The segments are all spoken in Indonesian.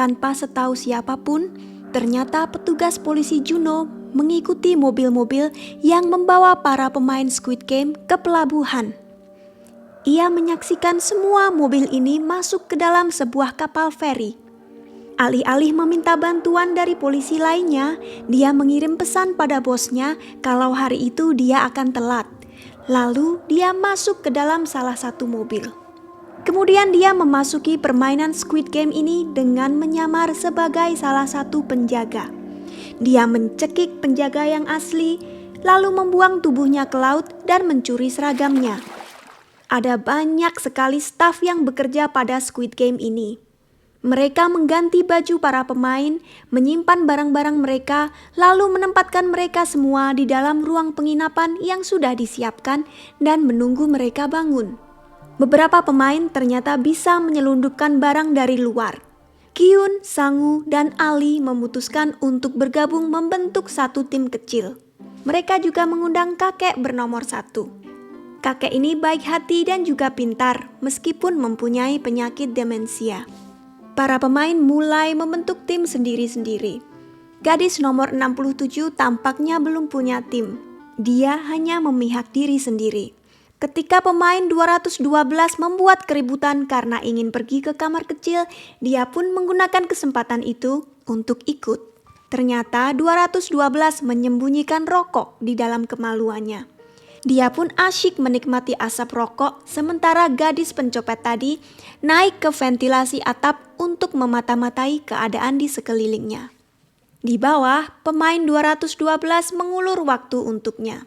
Tanpa setahu siapapun, ternyata petugas polisi Juno mengikuti mobil-mobil yang membawa para pemain Squid Game ke pelabuhan. Ia menyaksikan semua mobil ini masuk ke dalam sebuah kapal feri. Alih-alih meminta bantuan dari polisi lainnya, dia mengirim pesan pada bosnya kalau hari itu dia akan telat. Lalu dia masuk ke dalam salah satu mobil. Kemudian dia memasuki permainan Squid Game ini dengan menyamar sebagai salah satu penjaga. Dia mencekik penjaga yang asli, lalu membuang tubuhnya ke laut dan mencuri seragamnya. Ada banyak sekali staf yang bekerja pada Squid Game ini. Mereka mengganti baju para pemain, menyimpan barang-barang mereka, lalu menempatkan mereka semua di dalam ruang penginapan yang sudah disiapkan dan menunggu mereka bangun. Beberapa pemain ternyata bisa menyelundupkan barang dari luar. Kyun, Sang-woo, dan Ali memutuskan untuk bergabung membentuk satu tim kecil. Mereka juga mengundang kakek bernomor 1. Kakek ini baik hati dan juga pintar, meskipun mempunyai penyakit demensia. Para pemain mulai membentuk tim sendiri-sendiri. Gadis nomor 67 tampaknya belum punya tim. Dia hanya memihak diri sendiri. Ketika pemain 212 membuat keributan karena ingin pergi ke kamar kecil, dia pun menggunakan kesempatan itu untuk ikut. Ternyata 212 menyembunyikan rokok di dalam kemaluannya. Dia pun asyik menikmati asap rokok, sementara gadis pencopet tadi naik ke ventilasi atap untuk memata-matai keadaan di sekelilingnya. Di bawah, pemain 212 mengulur waktu untuknya.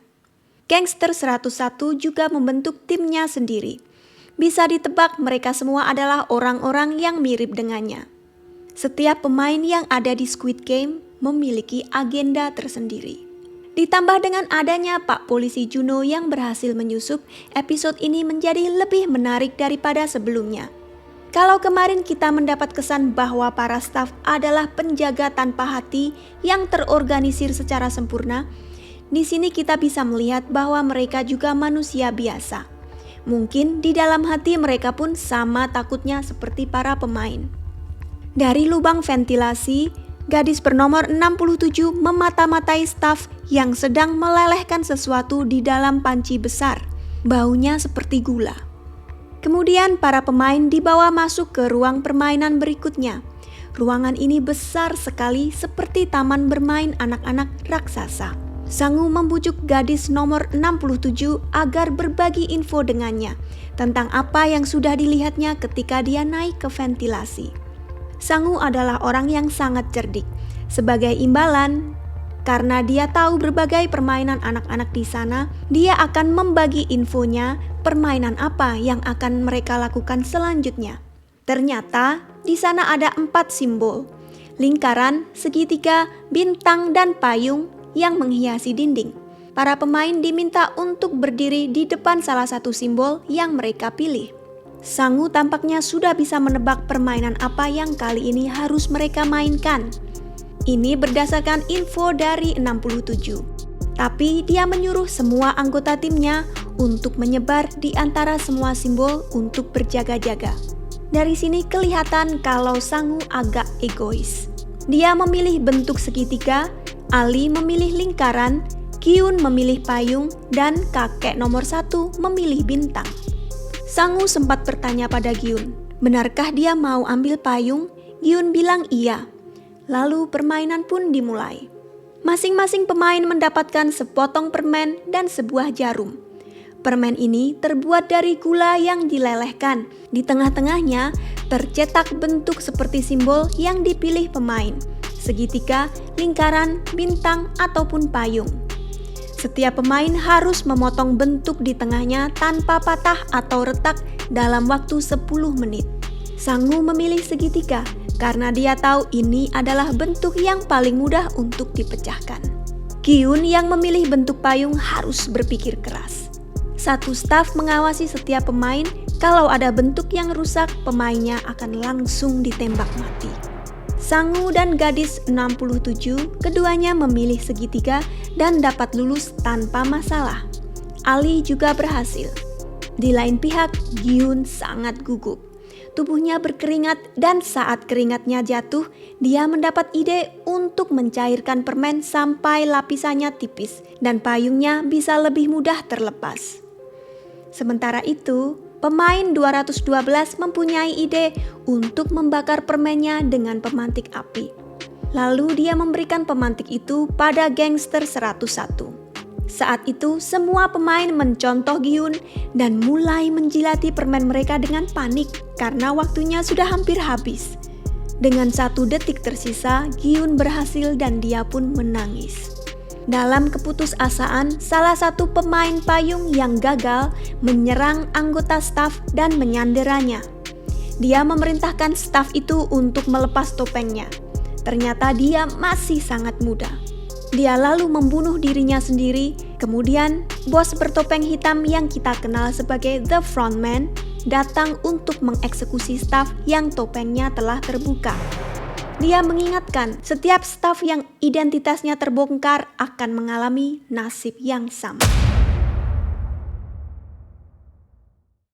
Gangster 101 juga membentuk timnya sendiri. Bisa ditebak mereka semua adalah orang-orang yang mirip dengannya. Setiap pemain yang ada di Squid Game memiliki agenda tersendiri. Ditambah dengan adanya Pak Polisi Juno yang berhasil menyusup, episode ini menjadi lebih menarik daripada sebelumnya. Kalau kemarin kita mendapat kesan bahwa para staf adalah penjaga tanpa hati yang terorganisir secara sempurna, di sini kita bisa melihat bahwa mereka juga manusia biasa. Mungkin di dalam hati mereka pun sama takutnya seperti para pemain. Dari lubang ventilasi, gadis bernomor 67 memata-matai staf yang sedang melelehkan sesuatu di dalam panci besar. Baunya seperti gula. Kemudian para pemain dibawa masuk ke ruang permainan berikutnya. Ruangan ini besar sekali seperti taman bermain anak-anak raksasa. Sang-woo membujuk gadis nomor 67 agar berbagi info dengannya tentang apa yang sudah dilihatnya ketika dia naik ke ventilasi. Sang-woo adalah orang yang sangat cerdik. Sebagai imbalan, karena dia tahu berbagai permainan anak-anak di sana, dia akan membagi infonya permainan apa yang akan mereka lakukan selanjutnya. Ternyata di sana ada 4 simbol: lingkaran, segitiga, bintang, dan payung yang menghiasi dinding. Para pemain diminta untuk berdiri di depan salah satu simbol yang mereka pilih. Sang-woo tampaknya sudah bisa menebak permainan apa yang kali ini harus mereka mainkan. Ini berdasarkan info dari 67. Tapi dia menyuruh semua anggota timnya untuk menyebar di antara semua simbol untuk berjaga-jaga. Dari sini kelihatan kalau Sang-woo agak egois. Dia memilih bentuk segitiga, Ali memilih lingkaran, Kyun memilih payung, dan kakek nomor 1 memilih bintang. Sang-woo sempat bertanya pada Gyun, benarkah dia mau ambil payung? Gyun bilang iya. Lalu permainan pun dimulai. Masing-masing pemain mendapatkan sepotong permen dan sebuah jarum. Permen ini terbuat dari gula yang dilelehkan. Di tengah-tengahnya tercetak bentuk seperti simbol yang dipilih pemain: segitiga, lingkaran, bintang, ataupun payung. Setiap pemain harus memotong bentuk di tengahnya tanpa patah atau retak dalam waktu 10 menit. Sang-woo memilih segitiga karena dia tahu ini adalah bentuk yang paling mudah untuk dipecahkan. Kyun yang memilih bentuk payung harus berpikir keras. Satu staf mengawasi setiap pemain, kalau ada bentuk yang rusak, pemainnya akan langsung ditembak mati. Sang-woo dan gadis 67 keduanya memilih segitiga dan dapat lulus tanpa masalah. Ali juga berhasil. Di lain pihak, Gyun sangat gugup. Tubuhnya berkeringat dan saat keringatnya jatuh, dia mendapat ide untuk mencairkan permen sampai lapisannya tipis dan payungnya bisa lebih mudah terlepas. Sementara itu, pemain 212 mempunyai ide untuk membakar permennya dengan pemantik api. Lalu dia memberikan pemantik itu pada gangster 101. Saat itu semua pemain mencontoh Gi-hun dan mulai menjilati permen mereka dengan panik karena waktunya sudah hampir habis. Dengan 1 detik tersisa, Gi-hun berhasil dan dia pun menangis. Dalam keputusasaan, salah satu pemain payung yang gagal menyerang anggota staf dan menyanderanya. Dia memerintahkan staf itu untuk melepas topengnya. Ternyata dia masih sangat muda. Dia lalu membunuh dirinya sendiri. Kemudian, bos bertopeng hitam yang kita kenal sebagai The Frontman datang untuk mengeksekusi staf yang topengnya telah terbuka. Dia mengingatkan setiap staf yang identitasnya terbongkar akan mengalami nasib yang sama.